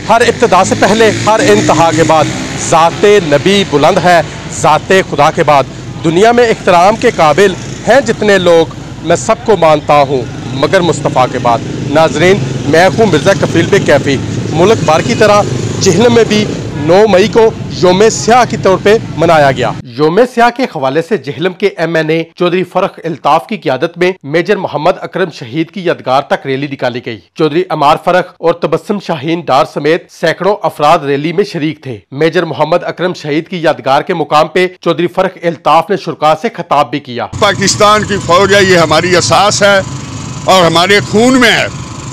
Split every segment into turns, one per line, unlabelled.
ہر ابتدا سے پہلے ہر انتہا کے بعد ذات نبی بلند ہے، ذات خدا کے بعد دنیا میں احترام کے قابل ہیں جتنے لوگ، میں سب کو مانتا ہوں مگر مصطفیٰ کے بعد۔ ناظرین، میں ہوں مرزا کفیل بے کیفی۔ ملک بھر کی طرح جہلم میں بھی 9 مئی کو یوم سیاہ کے طور پہ منایا گیا۔ یوم سیاہ کے حوالے سے جہلم کے MNA چودھری فرخ الطاف کی قیادت میں میجر محمد اکرم شہید کی یادگار تک ریلی نکالی گئی۔ چودھری عمار فرخ اور تبسم شاہین ڈار سمیت سینکڑوں افراد ریلی میں شریک تھے۔ میجر محمد اکرم شہید کی یادگار کے مقام پہ چودھری فرخ الطاف نے شرکاء سے خطاب بھی کیا۔
پاکستان کی فوج ہے، یہ ہماری اساس ہے اور ہمارے خون میں ہے،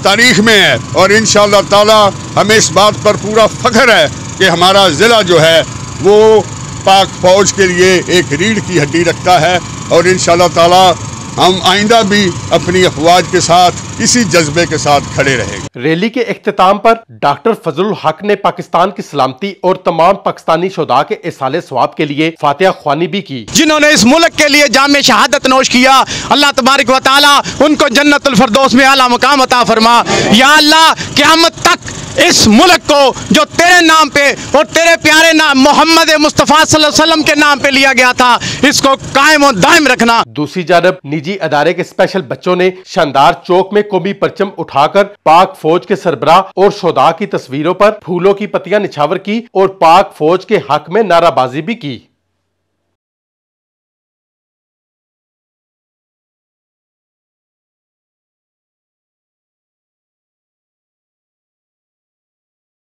تاریخ میں ہے، اور انشاءاللہ تعالی ہمیں اس بات پر پورا فخر ہے کہ ہمارا ضلع جو ہے وہ پاک فوج کے لیے ایک ریڑھ کی ہڈی رکھتا ہے، اور انشاءاللہ تعالی ہم آئندہ بھی اپنی افواج کے ساتھ اسی جذبے کے ساتھ کھڑے رہیں گے۔
ریلی کے اختتام پر ڈاکٹر فضل الحق نے پاکستان کی سلامتی اور تمام پاکستانی شہداء کے ایصال ثواب کے لیے فاتحہ خوانی بھی کی۔
جنہوں نے اس ملک کے لیے جام شہادت نوش کیا، اللہ تبارک و تعالی ان کو جنت الفردوس میں اعلیٰ مقام عطا فرما۔ یا اللہ، قیامت تک اس ملک کو جو تیرے نام پہ اور تیرے پیارے نام محمد مصطفیٰ صلی اللہ علیہ وسلم کے نام پہ لیا گیا تھا، اس کو قائم و دائم رکھنا۔
دوسری جانب نجی ادارے کے اسپیشل بچوں نے شاندار چوک میں قومی پرچم اٹھا کر پاک فوج کے سربراہ اور شہداء کی تصویروں پر پھولوں کی پتیاں نچھاور کی اور پاک فوج کے حق میں نعرہ بازی بھی کی۔